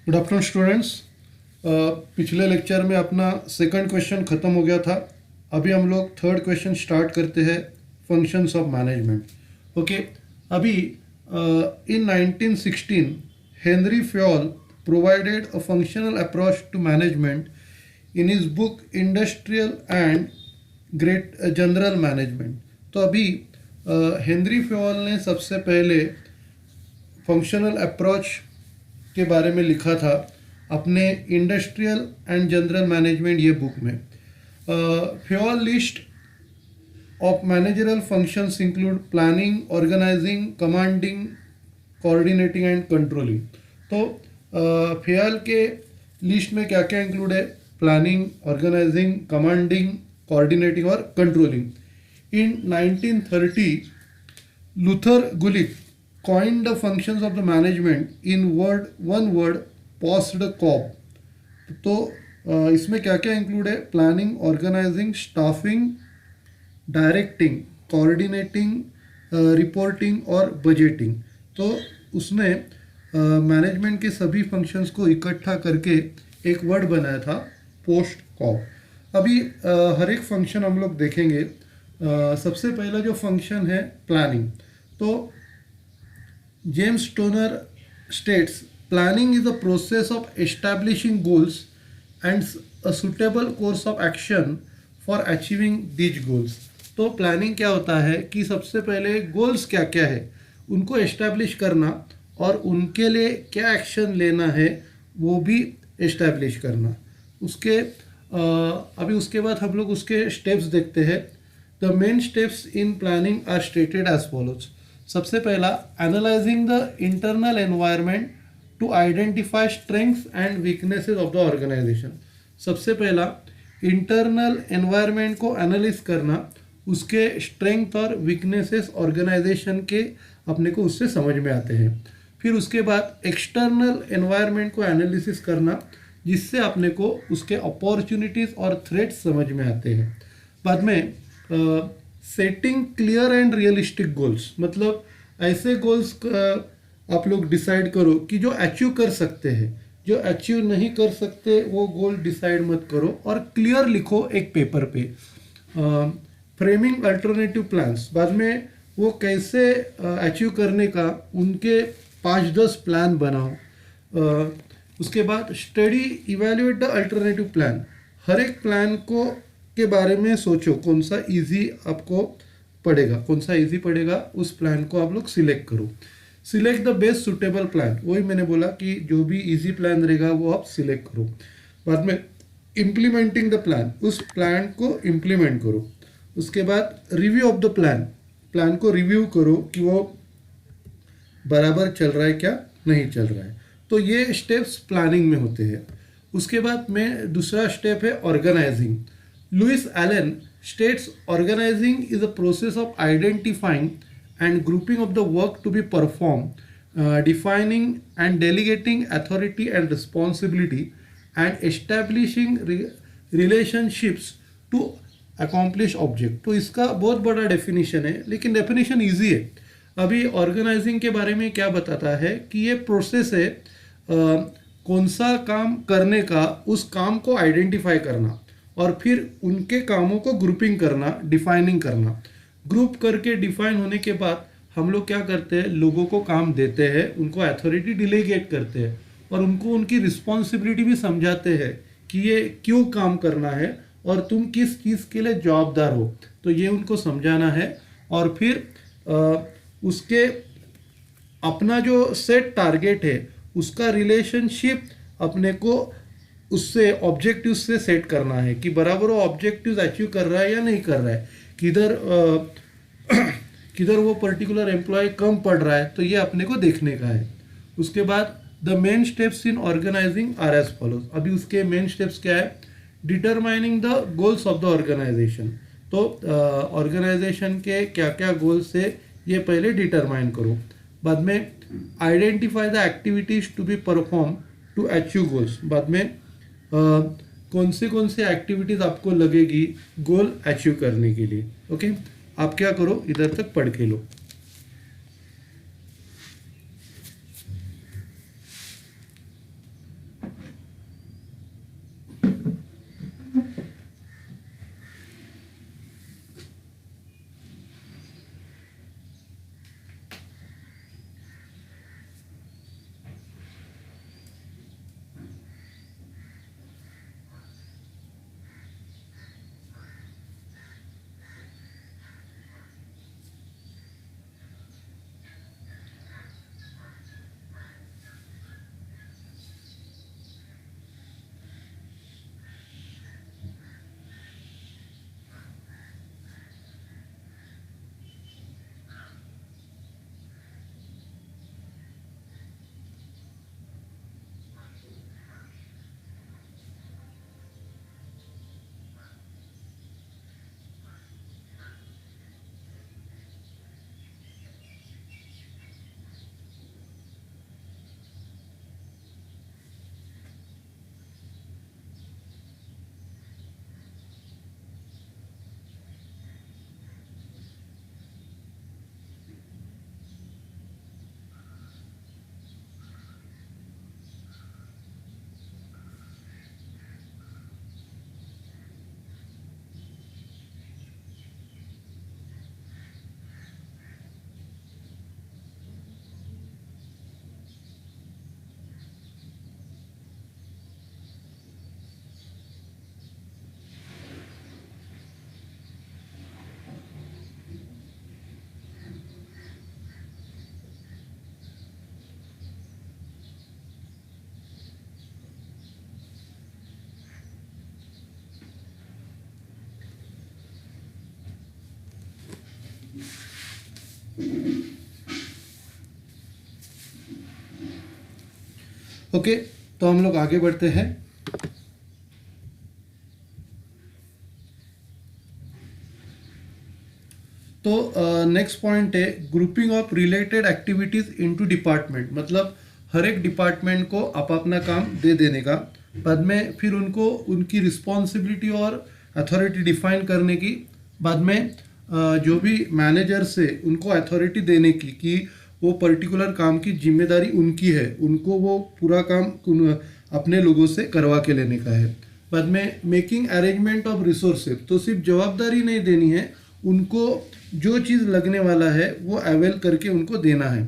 Good afternoon students. पिछले lecture में अपना सेकंड क्वेश्चन ख़त्म हो गया था। अभी हम लोग थर्ड क्वेश्चन स्टार्ट करते हैं, फंक्शंस ऑफ मैनेजमेंट। ओके, अभी in 1916 Henry Fayol provided a functional approach to management in his book industrial and great general management. तो अभी हेनरी फ्योल ने सबसे पहले फंक्शनल अप्रोच के बारे में लिखा था अपने इंडस्ट्रियल एंड जनरल मैनेजमेंट ये बुक में। Fayol list of managerial functions include planning, organising, commanding, coordinating and controlling. तो फ्योल के लिस्ट में क्या क्या इंक्लूड है? प्लानिंग, ऑर्गेनाइजिंग, कमांडिंग, कोऑर्डिनेटिंग और controlling. In 1930 Luther Gulick coined the functions of the management in one word, post cob। तो इसमें क्या क्या इंक्लूड है? Planning, organising, staffing, directing, coordinating, reporting और बजटिंग। तो उसने मैनेजमेंट के सभी फंक्शंस को इकट्ठा करके एक वर्ड बनाया था, पोस्ट कॉब। अभी हर एक फंक्शन हम लोग देखेंगे। सबसे पहला जो फंक्शन है प्लानिंग। तो James Toner states, planning is the process of establishing goals and a suitable course of action for achieving these goals। तो प्लानिंग क्या होता है कि सबसे पहले गोल्स क्या क्या है उनको एस्टैब्लिश करना और उनके लिए क्या एक्शन लेना है वो भी एस्टैब्लिश करना। अभी उसके बाद हम लोग उसके स्टेप्स देखते हैं। The main steps in planning are stated as follows. सबसे पहला, analysing the internal environment to identify strengths and weaknesses of the organisation. सबसे पहला इंटरनल एनवायरनमेंट को एनालिस करना, उसके स्ट्रेंथ और वीकनेसेस ऑर्गेनाइजेशन के अपने को उससे समझ में आते हैं। फिर उसके बाद एक्सटर्नल एनवायरनमेंट को एनालिसिस करना, जिससे अपने को उसके अपॉर्चुनिटीज़ और थ्रेट्स समझ में आते हैं। बाद में setting clear and realistic goals, मतलब ऐसे गोल्स आप लोग डिसाइड करो कि जो अचीव कर सकते हैं। जो अचीव नहीं कर सकते वो गोल डिसाइड मत करो और क्लियर लिखो एक पेपर पे। फ्रेमिंग अल्टरनेटिव प्लान्स, बाद में वो कैसे अचीव करने का उनके 5-10 प्लान बनाओ। उसके बाद study evaluate the alternative plan, हर एक प्लान को के बारे में सोचो कौन सा इजी आपको पड़ेगा, कौन सा इजी पड़ेगा उस प्लान को आप लोग सिलेक्ट करो। Select the best suitable plan, वही मैंने बोला कि जो भी इजी प्लान रहेगा वो आप सिलेक्ट करो। बाद में इम्प्लीमेंटिंग द प्लान, उस प्लान को इम्प्लीमेंट करो। उसके बाद review of the plan, plan को रिव्यू करो कि वो बराबर चल रहा है क्या नहीं चल रहा है। तो ये स्टेप्स प्लानिंग में होते हैं। उसके बाद में दूसरा स्टेप है organising. Lewis Allen states organizing is a process of identifying and grouping of the work to be performed, defining and delegating authority and responsibility, and establishing relationships to accomplish object। तो इसका बहुत बड़ा definition है, लेकिन definition easy है। अभी organising के बारे में क्या बताता है कि ये प्रोसेस है कौन सा काम करने का, उस काम को आइडेंटिफाई करना और फिर उनके कामों को ग्रुपिंग करना, डिफाइनिंग करना। ग्रुप करके डिफाइन होने के बाद हम लोग क्या करते हैं, लोगों को काम देते हैं, उनको अथॉरिटी डिलीगेट करते हैं और उनको उनकी रिस्पॉन्सिबिलिटी भी समझाते हैं कि ये क्यों काम करना है और तुम किस चीज़ के लिए जवाबदार हो। तो ये उनको समझाना है और फिर उसके अपना जो सेट टारगेट है उसका रिलेशनशिप अपने को उससे ऑब्जेक्टिव से सेट करना है कि बराबर वो ऑब्जेक्टिव अचीव कर रहा है या नहीं कर रहा है, किधर वो पर्टिकुलर एम्प्लॉय कम पड़ रहा है, तो ये अपने को देखने का है। उसके बाद the main steps in organising are as follows. अभी उसके मेन स्टेप्स क्या है? Determining the goals of the organisation. तो ऑर्गेनाइजेशन के क्या क्या गोल्स है ये पहले डिटरमाइन करो। बाद में identify the activities to be perform to achieve goals. बाद में कौन से एक्टिविटीज़ आपको लगेगी गोल अचीव करने के लिए। ओके, आप क्या करो, इधर तक पढ़ के लो। ओके, तो हम लोग आगे बढ़ते हैं। तो नेक्स्ट पॉइंट है grouping of related activities into department, मतलब हर एक डिपार्टमेंट को आप अपना काम दे देने का, बाद में फिर उनको उनकी रिस्पॉन्सिबिलिटी और अथॉरिटी डिफाइन करने की, बाद में जो भी मैनेजर्स है उनको अथॉरिटी देने की कि वो पर्टिकुलर काम की जिम्मेदारी उनकी है, उनको वो पूरा काम अपने लोगों से करवा के लेने का है। बाद में मेकिंग अरेंजमेंट ऑफ रिसोर्सेज, तो सिर्फ जवाबदारी नहीं देनी है, उनको जो चीज़ लगने वाला है वो अवेल करके उनको देना है।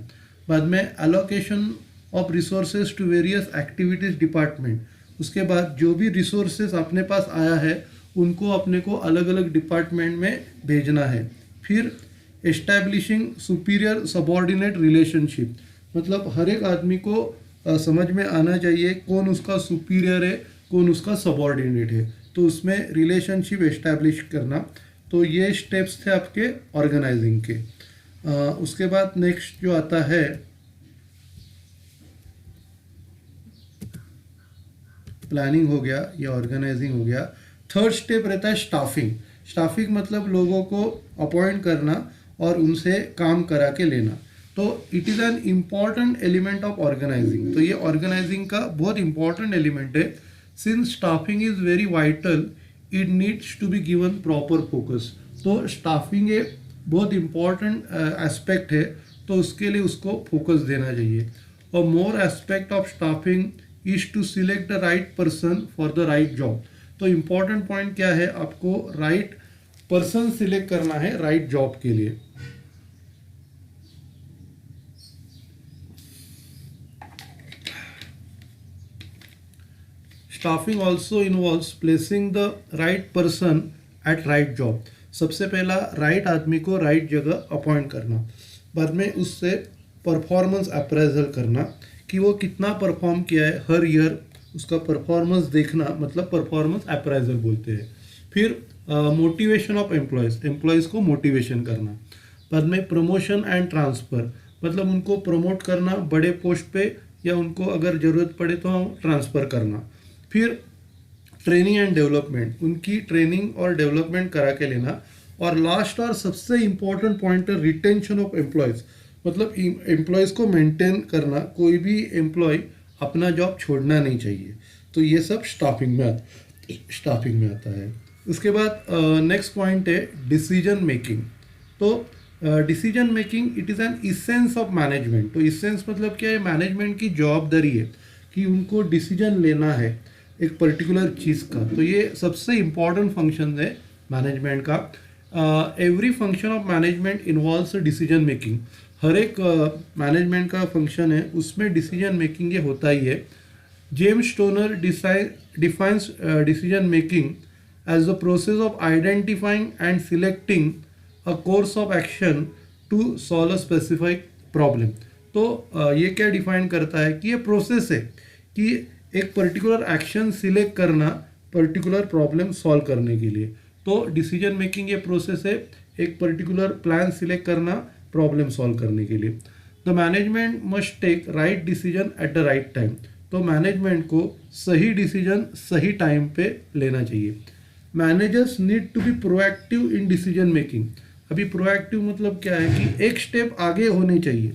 बाद में allocation of resources to various activities department, उसके बाद जो भी रिसोर्सेज अपने पास आया है उनको अपने को अलग अलग डिपार्टमेंट में भेजना है। फिर एस्टैब्लिशिंग सुपीरियर सबॉर्डिनेट रिलेशनशिप, मतलब हर एक आदमी को समझ में आना चाहिए कौन उसका सुपीरियर है, कौन उसका सबॉर्डिनेट है, तो उसमें रिलेशनशिप एस्टैब्लिश करना। तो ये स्टेप्स थे आपके ऑर्गेनाइजिंग के। उसके बाद नेक्स्ट जो आता है प्लानिंग हो गया या ऑर्गेनाइजिंग हो गया। थर्ड स्टेप रहता है स्टाफिंग। स्टाफिंग मतलब लोगों को अपॉइंट करना और उनसे काम करा के लेना। तो it is an important element of organising, तो ये ऑर्गेनाइजिंग का बहुत इंपॉर्टेंट एलिमेंट है। Since staffing is very vital, it needs to be given proper focus. तो स्टाफिंग एक बहुत इम्पॉर्टेंट एस्पेक्ट है, तो उसके लिए उसको फोकस देना चाहिए। और more aspect of staffing is to select the right person for the right job. तो इम्पॉर्टेंट पॉइंट क्या है, आपको राइट पर्सन सिलेक्ट करना है राइट जॉब के लिए। Staffing also involves placing the right person at right job. सबसे पहला राइट आदमी को राइट जगह अपॉइंट करना, बाद में उससे परफॉर्मेंस अप्रेजल करना कि वो कितना परफॉर्म किया है, हर ईयर उसका परफॉर्मेंस देखना, मतलब परफॉर्मेंस अप्रेजल बोलते हैं। फिर मोटिवेशन ऑफ एम्प्लॉयज़ को मोटिवेशन करना, बाद में प्रमोशन एंड ट्रांसफ़र, मतलब उनको प्रमोट करना बड़े पोस्ट पे, या उनको अगर ज़रूरत पड़े तो ट्रांसफ़र करना। फिर ट्रेनिंग एंड डेवलपमेंट, उनकी ट्रेनिंग और डेवलपमेंट करा के लेना। और लास्ट और सबसे इम्पॉर्टेंट पॉइंट है रिटेंशन ऑफ एम्प्लॉयज़, मतलब एम्प्लॉयज़ को मेंटेन करना, कोई भी एम्प्लॉय अपना जॉब छोड़ना नहीं चाहिए। तो ये सब स्टाफिंग में आता है। उसके बाद नेक्स्ट पॉइंट है डिसीजन मेकिंग। तो decision making it is N essence of management. तो इसेंस मतलब क्या है, मैनेजमेंट की जवाबदारी है कि उनको डिसीजन लेना है एक पर्टिकुलर चीज़ का। तो ये सबसे इम्पॉर्टेंट फंक्शन है मैनेजमेंट का। Every function of management involves decision making. हर एक मैनेजमेंट का फंक्शन है, उसमें डिसीजन मेकिंग ये होता ही है। James Stoner defines decision making as the process of identifying and selecting a course of action to solve a specific problem. तो ये क्या डिफाइन करता है कि ये प्रोसेस है कि एक पर्टिकुलर एक्शन सिलेक्ट करना पर्टिकुलर प्रॉब्लम सॉल्व करने के लिए। तो डिसीजन मेकिंग ये प्रोसेस है, एक पर्टिकुलर प्लान सिलेक्ट करना प्रॉब्लम सॉल्व करने के लिए। The management must take right decision at the right time. तो मैनेजमेंट को सही डिसीजन सही टाइम पे लेना चाहिए। Managers need to be proactive in decision making. अभी प्रोएक्टिव मतलब क्या है कि एक स्टेप आगे होनी चाहिए,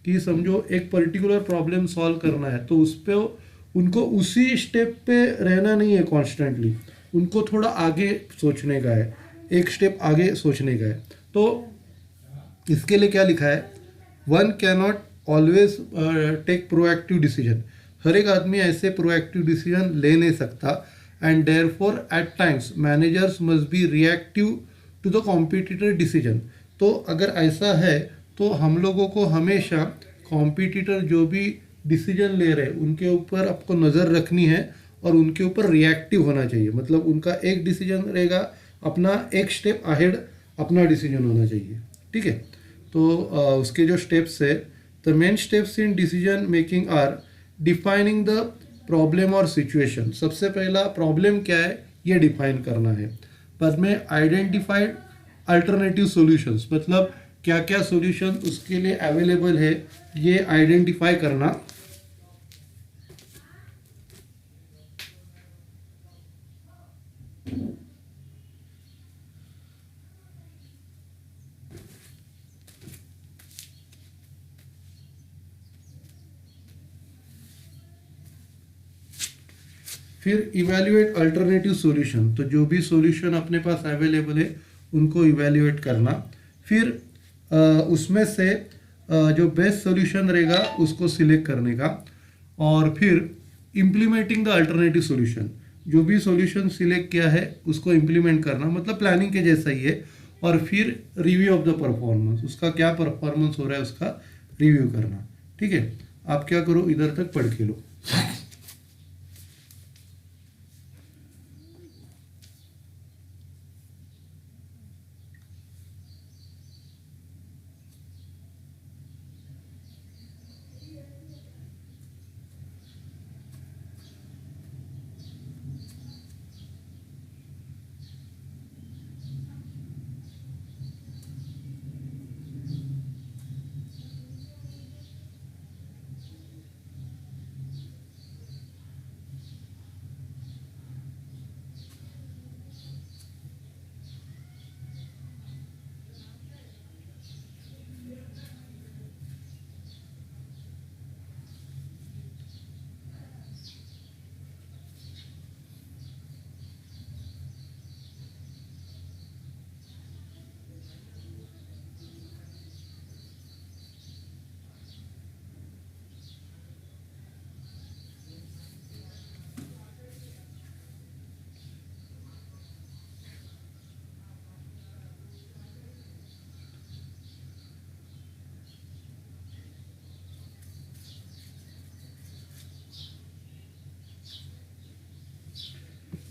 कि समझो एक पर्टिकुलर प्रॉब्लम सॉल्व करना है तो उस पर उनको उसी स्टेप पे रहना नहीं है कॉन्स्टेंटली, उनको थोड़ा आगे सोचने का है, एक स्टेप आगे सोचने का है। तो इसके लिए क्या लिखा है, one can not always take proactive decision. हर एक आदमी ऐसे प्रोएक्टिव डिसीजन ले नहीं सकता। And therefore at times managers must be reactive to the competitor decision. तो अगर ऐसा है तो हम लोगों को हमेशा कॉम्पिटिटर जो भी डिसीजन ले रहे हैं उनके ऊपर आपको नज़र रखनी है और उनके ऊपर रिएक्टिव होना चाहिए। मतलब उनका एक डिसीजन रहेगा, अपना एक स्टेप अहेड अपना डिसीजन होना चाहिए। ठीक है, तो उसके जो स्टेप्स है, the main steps in decision making are defining the problem और सिचुएशन। सबसे पहला प्रॉब्लम क्या है ये डिफाइन करना है। बाद में आइडेंटिफाइड अल्टरनेटिव सॉल्यूशंस, मतलब क्या क्या सॉल्यूशन उसके लिए अवेलेबल है ये आइडेंटिफाई करना। फिर इवैल्यूएट अल्टरनेटिव सॉल्यूशन, तो जो भी सॉल्यूशन अपने पास अवेलेबल है उनको इवैल्यूएट करना। फिर उसमें से जो बेस्ट सॉल्यूशन रहेगा उसको सिलेक्ट करने का। और फिर इम्प्लीमेंटिंग द अल्टरनेटिव सॉल्यूशन, जो भी सॉल्यूशन सिलेक्ट किया है उसको इम्प्लीमेंट करना, मतलब प्लानिंग के जैसा ही है। और फिर रिव्यू ऑफ द परफॉर्मेंस, उसका क्या परफॉर्मेंस हो रहा है उसका रिव्यू करना। ठीक है, आप क्या करो, इधर तक पढ़ के लो।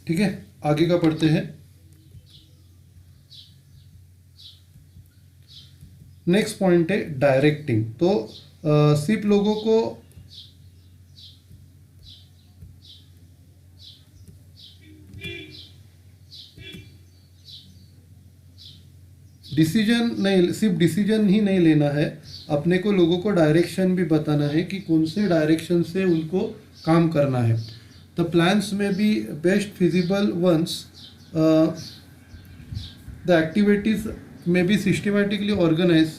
ठीक है, आगे का पढ़ते हैं। नेक्स्ट पॉइंट है डायरेक्टिंग। तो सिर्फ लोगों को डिसीजन नहीं, सिर्फ डिसीजन ही नहीं लेना है, अपने को लोगों को डायरेक्शन भी बताना है कि कौन से डायरेक्शन से उनको काम करना है। The plans may be best feasible ones, the activities may be systematically organise,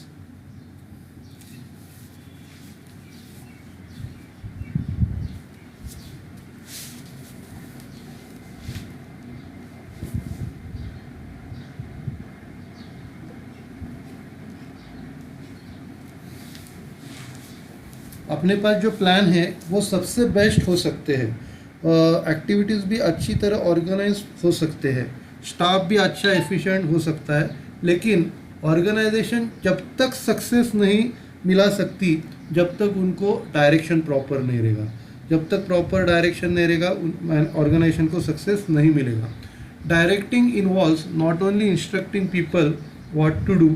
अपने पास जो प्लान है वो सबसे बेस्ट हो सकते हैं, एक्टिविटीज़ भी अच्छी तरह ऑर्गेनाइज हो सकते हैं, स्टाफ भी अच्छा एफिशिएंट हो सकता है, लेकिन ऑर्गेनाइजेशन जब तक सक्सेस नहीं मिला सकती जब तक उनको डायरेक्शन प्रॉपर नहीं रहेगा। जब तक प्रॉपर डायरेक्शन नहीं रहेगा ऑर्गेनाइजेशन को सक्सेस नहीं मिलेगा। Directing involves not only instructing people what to do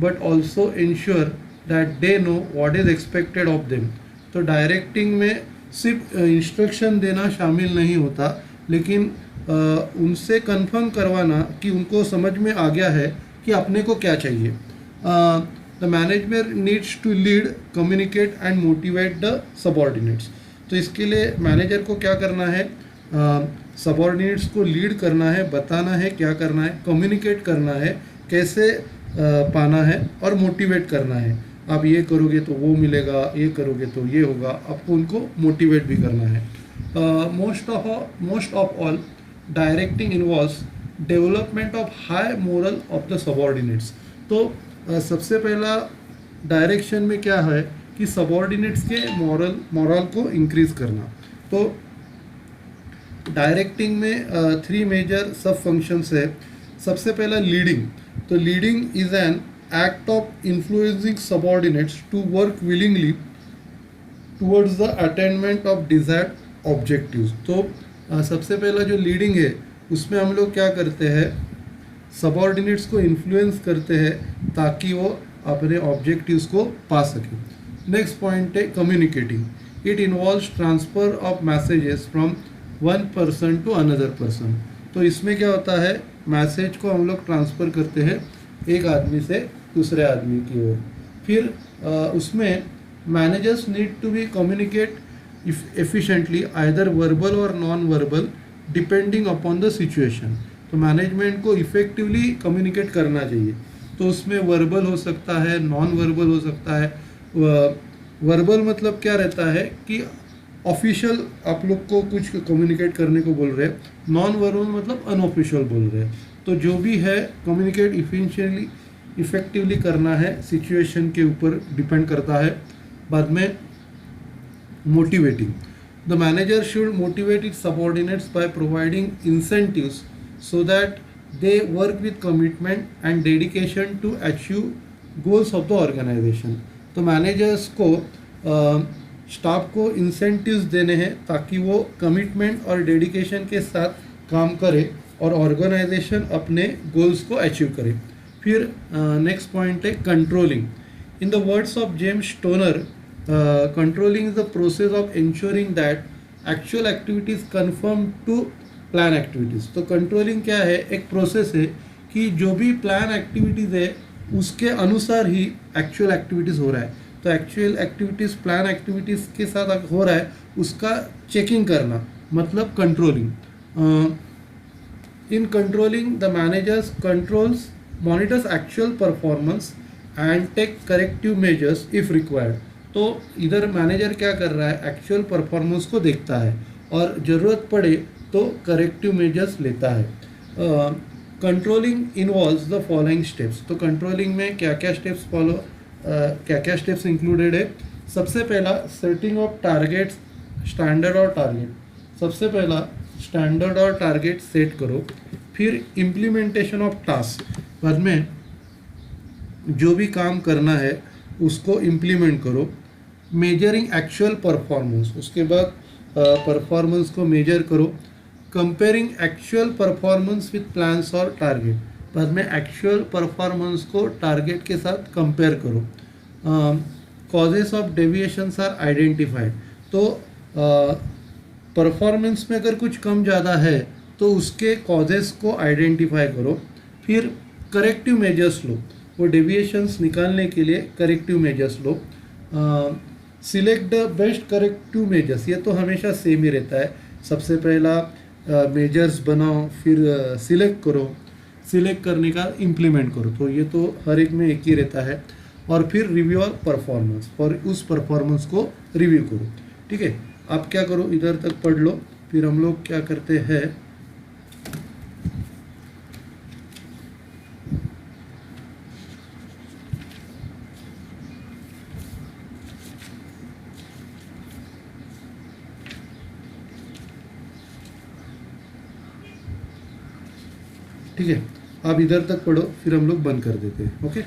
but also ensure that they know what is expected of them. तो डायरेक्टिंग में सिर्फ इंस्ट्रक्शन देना शामिल नहीं होता, लेकिन उनसे कंफर्म करवाना कि उनको समझ में आ गया है कि अपने को क्या चाहिए। The management needs to lead, communicate and motivate the subordinates. तो इसके लिए मैनेजर को क्या करना है, सबॉर्डिनेट्स को लीड करना है, बताना है क्या करना है, कम्युनिकेट करना है कैसे पाना है, और मोटिवेट करना है। आप ये करोगे तो वो मिलेगा, ये करोगे तो ये होगा, आपको उनको मोटिवेट भी करना है। Most of all directing involves development of high moral of the subordinates. तो सबसे पहला डायरेक्शन में क्या है कि सबॉर्डिनेट्स के मॉरल को इंक्रीज करना। तो डायरेक्टिंग में 3 मेजर सब फंक्शंस है। सबसे पहला लीडिंग। तो leading is an act of influencing subordinates to work willingly towards the attainment of desired objectives। तो सबसे पहला जो लीडिंग है उसमें हम लोग क्या करते हैं, सबॉर्डिनेट्स को इन्फ्लुएंस करते हैं ताकि वो अपने ऑब्जेक्टिव्स को पा सकें। नेक्स्ट पॉइंट है communicating. It involves transfer of messages from one person to another person. तो इसमें क्या होता है, मैसेज को हम लोग ट्रांसफ़र करते हैं एक आदमी से दूसरे आदमी की ओर। फिर उसमें managers need to be communicate efficiently either verbal or non-verbal depending upon the situation. तो मैनेजमेंट को इफेक्टिवली कम्युनिकेट करना चाहिए। तो उसमें वर्बल हो सकता है, नॉन वर्बल हो सकता है। वर्बल मतलब क्या रहता है कि ऑफिशियल आप लोग को कुछ कम्युनिकेट करने को बोल रहे हैं, नॉन वर्बल मतलब अनऑफिशियल बोल रहे हैं। तो जो भी है कम्युनिकेट इफिशियंटली इफेक्टिवली करना है, सिचुएशन के ऊपर डिपेंड करता है। बाद में motivating. The manager should motivate its subordinates by providing incentives so that they work with commitment and dedication to achieve goals of the organization. तो मैनेजर्स को स्टाफ को इंसेंटिव्स देने हैं ताकि वो कमिटमेंट और डेडिकेशन के साथ काम करे और ऑर्गेनाइजेशन अपने गोल्स को अचीव करे। फिर नेक्स्ट पॉइंट है controlling. In the words of James toner, controlling is the process of ensuring that actual activities conform to plan activities. तो controlling क्या है? एक प्रोसेस है कि जो भी प्लान एक्टिविटीज़ है उसके अनुसार ही एक्चुअल एक्टिविटीज़ हो रहा है। तो एक्चुअल एक्टिविटीज़ प्लान एक्टिविटीज़ के साथ हो रहा है उसका चेकिंग करना मतलब controlling. In controlling the managers controls monitors actual performance and take corrective measures if required. तो इधर मैनेजर क्या कर रहा है? एक्चुअल परफॉर्मेंस को देखता है और ज़रूरत पड़े तो करेक्टिव मेजर्स लेता है। Controlling involves the following steps. तो कंट्रोलिंग में क्या क्या स्टेप्स क्या क्या स्टेप्स इंक्लूडेड है? सबसे पहला सेटिंग ऑफ टारगेट्स, स्टैंडर्ड और टारगेट। सबसे पहला स्टैंडर्ड और टारगेट सेट करो। फिर इम्प्लीमेंटेशन ऑफ टास्क, बाद में जो भी काम करना है उसको इम्प्लीमेंट करो। मेजरिंग एक्चुअल परफॉर्मेंस, उसके बाद परफॉर्मेंस को मेजर करो। Comparing actual performance with plans और टारगेट, बाद में एक्चुअल परफॉर्मेंस को टारगेट के साथ कंपेयर करो। Causes of deviations are identified. तो परफॉर्मेंस में अगर कुछ कम ज़्यादा है तो उसके कॉजेस को आइडेंटिफाई करो। फिर करेक्टिव मेजर्स लो, वो डेविएशंस निकालने के लिए corrective measures low. Select the best corrective measures, ये तो हमेशा सेम ही रहता है। सबसे पहला मेजर्स बनाओ, फिर सिलेक्ट करो, सिलेक्ट करने का इम्प्लीमेंट करो। तो ये तो हर एक में एक ही रहता है। और फिर रिव्यू ऑफ परफॉर्मेंस, और उस परफॉर्मेंस को रिव्यू करो। ठीक है, आप क्या करो, इधर तक पढ़ लो। फिर हम लोग क्या करते हैं, ठीक है, आप इधर तक पढ़ो, फिर हम लोग बंद कर देते हैं। ओके,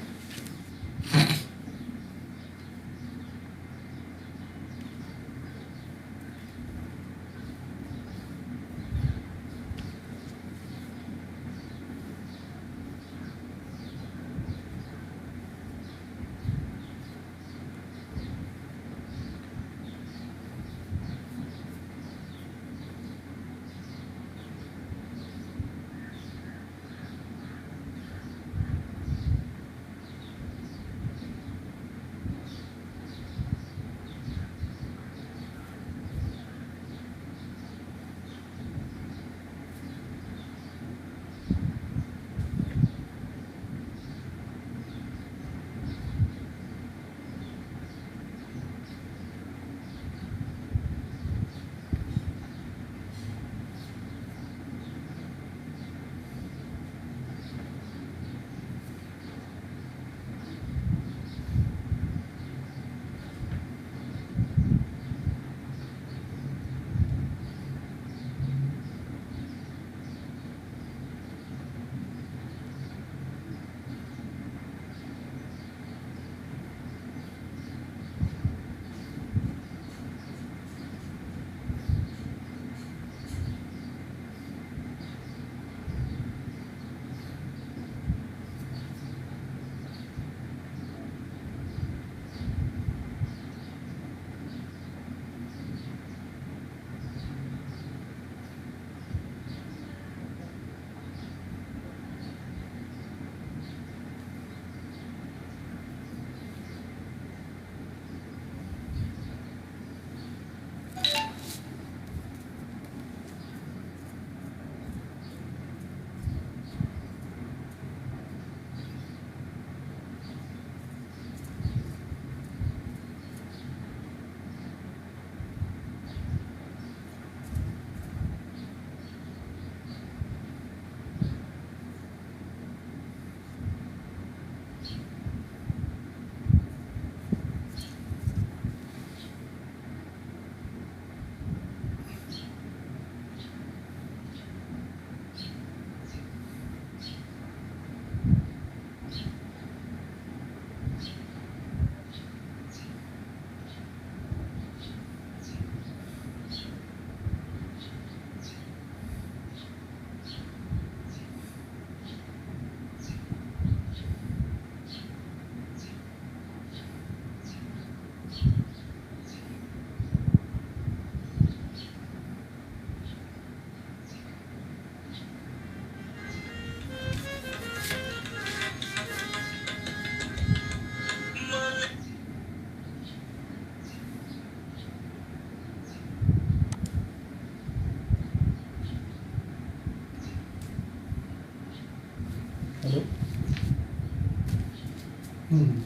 हम्म,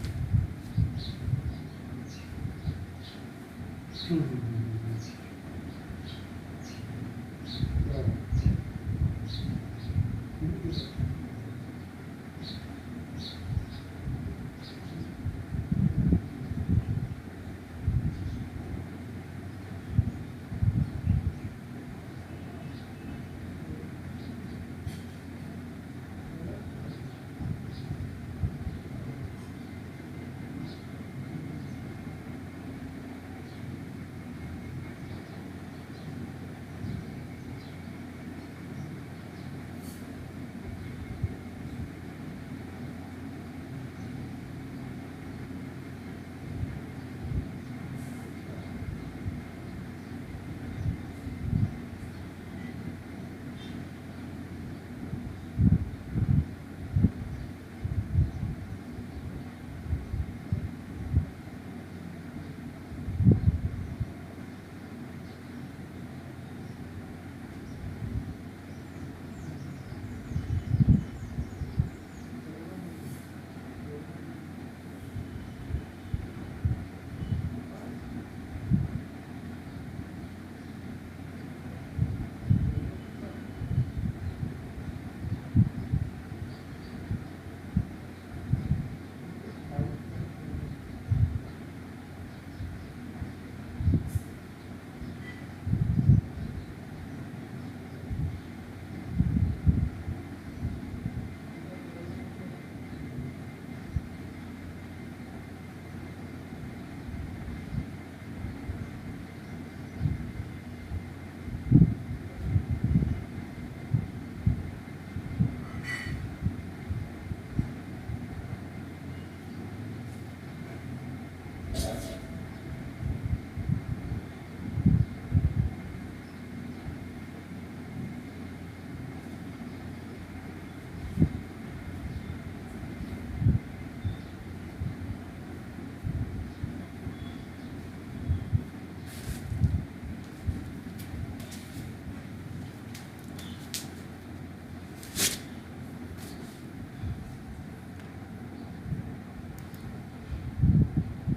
हम्म,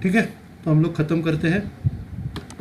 ठीक है, तो हम लोग ख़त्म करते हैं।